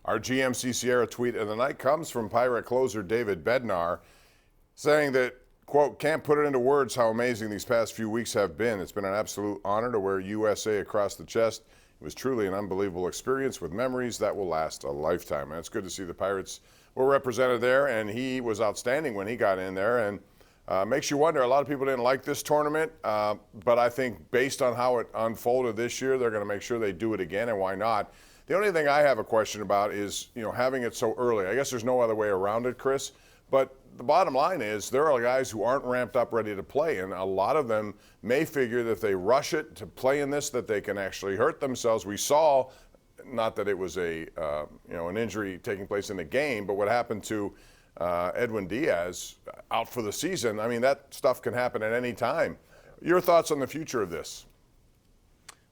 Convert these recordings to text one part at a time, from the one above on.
Our GMC Sierra tweet of the night comes from Pirate closer David Bednar, saying that, quote, can't put it into words how amazing these past few weeks have been. It's been an absolute honor to wear USA across the chest. It was truly an unbelievable experience with memories that will last a lifetime. And it's good to see the Pirates were represented there, and he was outstanding when he got in there. And makes you wonder, a lot of people didn't like this tournament, but I think based on how it unfolded this year, they're going to make sure they do it again, and why not? The only thing I have a question about is, having it so early. I guess there's no other way around it, Chris, but the bottom line is there are guys who aren't ramped up ready to play, and a lot of them may figure that if they rush it to play in this, that they can actually hurt themselves. We saw, not that it was an injury taking place in the game, but what happened to Edwin Diaz out for the season. I mean, that stuff can happen at any time. Your thoughts on the future of this?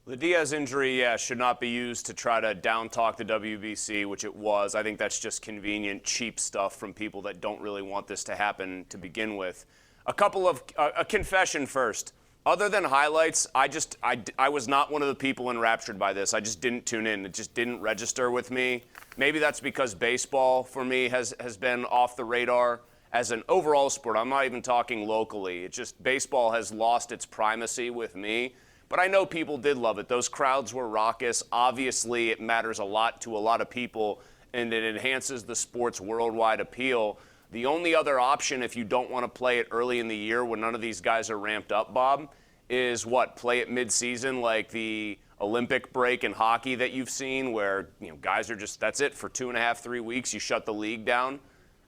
The Diaz injury, should not be used to try to down-talk the WBC, which it was. I think that's just convenient, cheap stuff from people that don't really want this to happen to begin with. A confession first. Other than highlights, I was not one of the people enraptured by this. I just didn't tune in. It just didn't register with me. Maybe that's because baseball, for me, has been off the radar as an overall sport. I'm not even talking locally. It's just baseball has lost its primacy with me. But I know people did love it. Those crowds were raucous. Obviously, it matters a lot to a lot of people, and it enhances the sport's worldwide appeal. The only other option, if you don't want to play it early in the year when none of these guys are ramped up, Bob, is what? Play it mid-season like the Olympic break in hockey that you've seen where guys are just, that's it, for 2.5, 3 weeks, you shut the league down.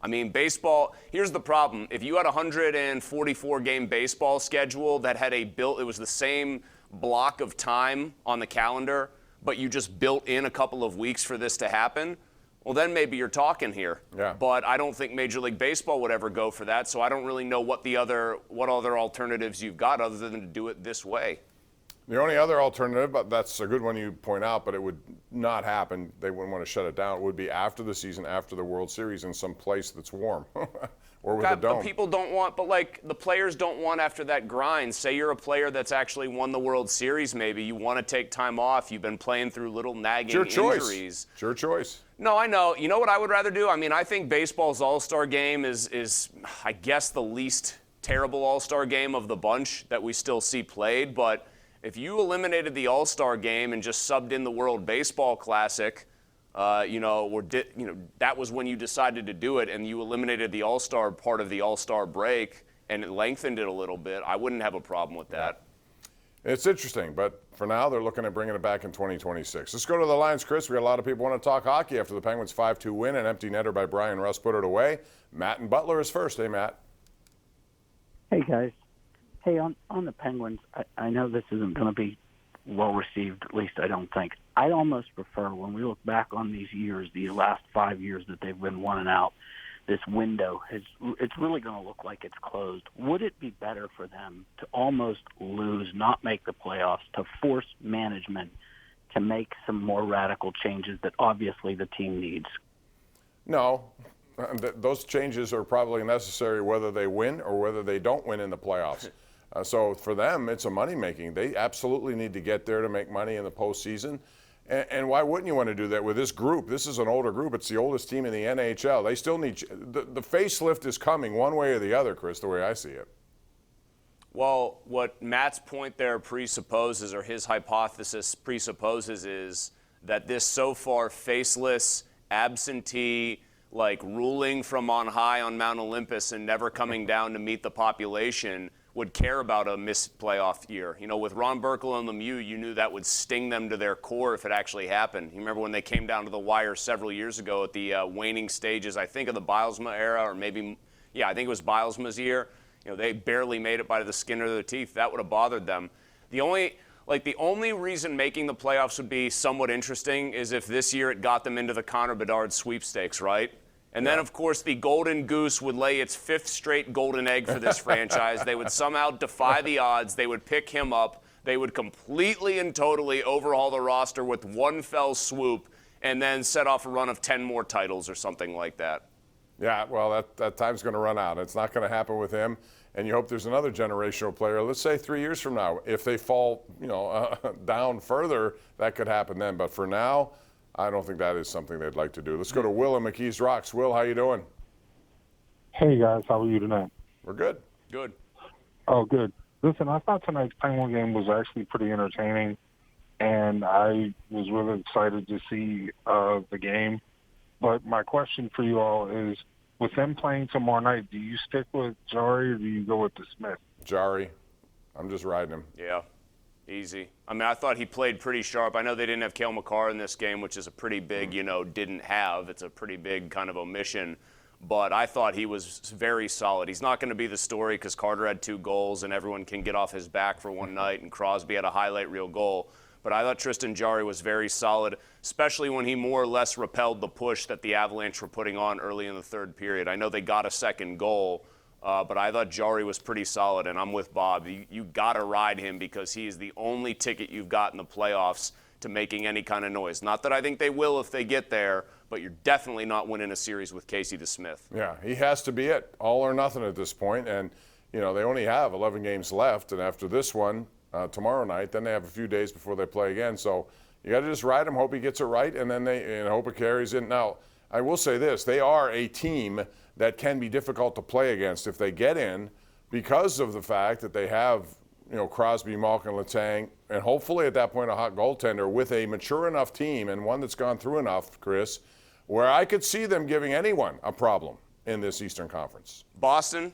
I mean, baseball, here's the problem. If you had a 144-game baseball schedule that had it was the same block of time on the calendar, but you just built in a couple of weeks for this to happen, well, then maybe you're talking here. Yeah. But I don't think Major League Baseball would ever go for that, so I don't really know what other alternatives you've got other than to do it this way. The only other alternative, but that's a good one you point out, but it would not happen. They wouldn't want to shut it down. It would be after the season, after the World Series, in some place that's warm. Or with a dome. But people don't want, the players don't want after that grind. Say you're a player that's actually won the World Series maybe. You want to take time off. You've been playing through little nagging injuries. It's your choice. No, I know. You know what I would rather do? I mean, I think baseball's All-Star game is I guess, the least terrible All-Star game of the bunch that we still see played. But if you eliminated the All-Star game and just subbed in the World Baseball Classic, that was when you decided to do it, and you eliminated the All-Star part of the All-Star break, and it lengthened it a little bit, I wouldn't have a problem with that. It's interesting, but for now, they're looking at bringing it back in 2026. Let's go to the lines, Chris. We got a lot of people want to talk hockey after the Penguins' 5-2 win. An empty netter by Brian Russ put it away. Matt and Butler is first. Hey, Matt. Hey, guys. Hey, on the Penguins, I know this isn't going to be well received, at least I don't think. I'd almost prefer, when we look back on these years, the last 5 years that they've been 1-0, this window, it's really going to look like it's closed. Would it be better for them to almost lose, not make the playoffs, to force management to make some more radical changes that obviously the team needs? No. Those changes are probably necessary whether they win or whether they don't win in the playoffs. So for them, it's a money-making. They absolutely need to get there to make money in the postseason. And why wouldn't you want to do that with this group? This is an older group. It's the oldest team in the NHL. They still need the facelift is coming one way or the other, Chris, the way I see it. Well, what Matt's point there presupposes, or his hypothesis presupposes, is that this so far faceless, absentee, ruling from on high on Mount Olympus and never coming down to meet the population would care about a missed playoff year. With Ron Burkle and Lemieux, you knew that would sting them to their core if it actually happened. You remember when they came down to the wire several years ago at the waning stages, I think, of the Bilesma era, or maybe, I think it was Bilesma's year. They barely made it by the skin of their teeth. That would have bothered them. The only reason making the playoffs would be somewhat interesting is if this year it got them into the Connor Bedard sweepstakes, right? And then, of course, the golden goose would lay its 5th straight golden egg for this franchise. They would somehow defy the odds. They would pick him up. They would completely and totally overhaul the roster with one fell swoop and then set off a run of 10 more titles or something like that. Yeah, well, that time's going to run out. It's not going to happen with him. And you hope there's another generational player, let's say 3 years from now. If they fall, down further, that could happen then. But for now, I don't think that is something they'd like to do. Let's go to Will in McKees Rocks. Will, how you doing? Hey guys, how are you tonight? We're good. Good. Oh, good. Listen, I thought tonight's Penguin game was actually pretty entertaining, and I was really excited to see the game. But my question for you all is, with them playing tomorrow night, do you stick with Jari or do you go with the Smith? Jari, I'm just riding him. Yeah, easy. I mean, I thought he played pretty sharp. I know they didn't have Cale Makar in this game, which is a pretty big, didn't have. It's a pretty big kind of omission. But I thought he was very solid. He's not going to be the story because Carter had 2 goals and everyone can get off his back for one night, and Crosby had a highlight reel goal. But I thought Tristan Jarry was very solid, especially when he more or less repelled the push that the Avalanche were putting on early in the third period. I know they got a second goal, but I thought Jarry was pretty solid, and I'm with Bob. You got to ride him because he is the only ticket you've got in the playoffs to making any kind of noise. Not that I think they will if they get there, but you're definitely not winning a series with Casey DeSmith. Yeah, he has to be it. All or nothing at this point. And, they only have 11 games left. And after this one, tomorrow night, then they have a few days before they play again. So you got to just ride him, hope he gets it right, and then hope it carries in. Now, I will say this. They are a team that can be difficult to play against if they get in because of the fact that they have, Crosby, Malkin, Letang, and hopefully at that point a hot goaltender with a mature enough team and one that's gone through enough, Chris, where I could see them giving anyone a problem in this Eastern Conference. Boston?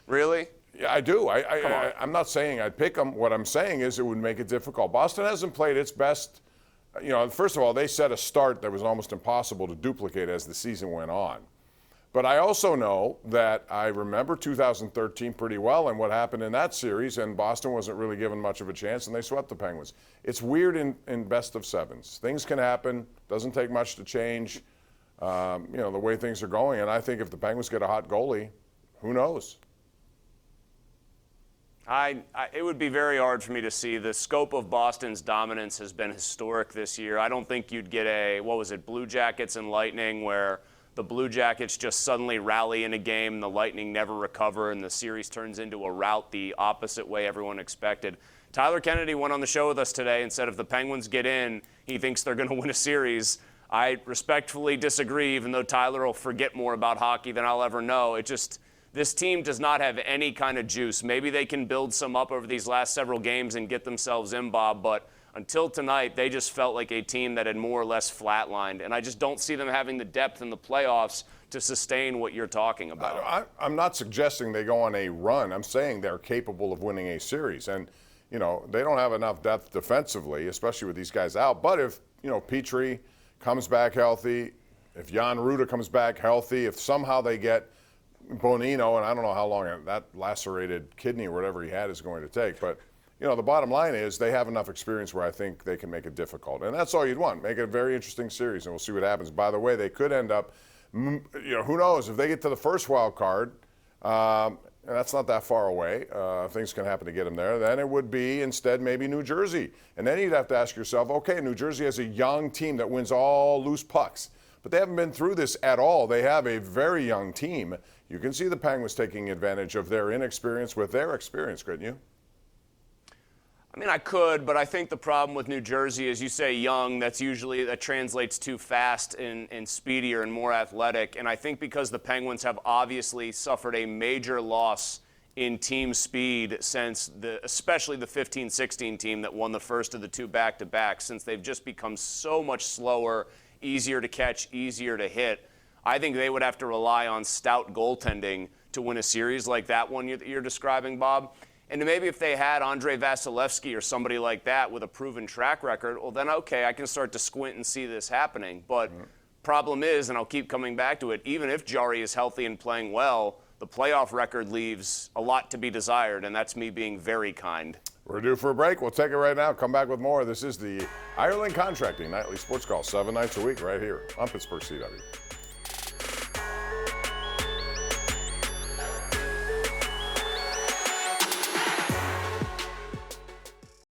Really? Yeah, I do. I'm not saying I'd pick them. What I'm saying is it would make it difficult. Boston hasn't played its best. First of all, they set a start that was almost impossible to duplicate as the season went on. But I also know that I remember 2013 pretty well and what happened in that series, and Boston wasn't really given much of a chance, and they swept the Penguins. It's weird in best of sevens. Things can happen. Doesn't take much to change, the way things are going. And I think if the Penguins get a hot goalie, who knows? It would be very hard for me to see. The scope of Boston's dominance has been historic this year. I don't think you'd get Blue Jackets and Lightning, where the Blue Jackets just suddenly rally in a game, and the Lightning never recover, and the series turns into a rout the opposite way everyone expected. Tyler Kennedy went on the show with us today and said if the Penguins get in, he thinks they're going to win a series. I respectfully disagree, even though Tyler will forget more about hockey than I'll ever know. This team does not have any kind of juice. Maybe they can build some up over these last several games and get themselves in, Bob, but until tonight, they just felt like a team that had more or less flatlined, and I just don't see them having the depth in the playoffs to sustain what you're talking about. I'm not suggesting they go on a run. I'm saying they're capable of winning a series, and they don't have enough depth defensively, especially with these guys out. But if Petrie comes back healthy, if Jan Ruda comes back healthy, if somehow they get Bonino, and I don't know how long that lacerated kidney or whatever he had is going to take, but the bottom line is they have enough experience where I think they can make it difficult. And that's all you'd want. Make it a very interesting series, and we'll see what happens. By the way, they could end up, who knows, if they get to the first wild card, and that's not that far away, things can happen to get them there, then it would be instead maybe New Jersey. And then you'd have to ask yourself, okay, New Jersey has a young team that wins all loose pucks. But they haven't been through this at all. They have a very young team. You can see the Penguins taking advantage of their inexperience with their experience, couldn't you? I mean, I could, but I think the problem with New Jersey is you say young, that translates too fast and speedier and more athletic. And I think because the Penguins have obviously suffered a major loss in team speed since especially the 15-16 team that won the first of the 2 back-to-backs, since they've just become so much slower, easier to catch, easier to hit. I think they would have to rely on stout goaltending to win a series like that one you're describing, Bob. And maybe if they had Andrei Vasilevsky or somebody like that with a proven track record, well, then, okay, I can start to squint and see this happening. But problem is, and I'll keep coming back to it, even if Jari is healthy and playing well, the playoff record leaves a lot to be desired, and that's me being very kind. We're due for a break. We'll take it right now. Come back with more. This is the Ireland Contracting Nightly Sports Call, 7 nights a week right here on Pittsburgh CW.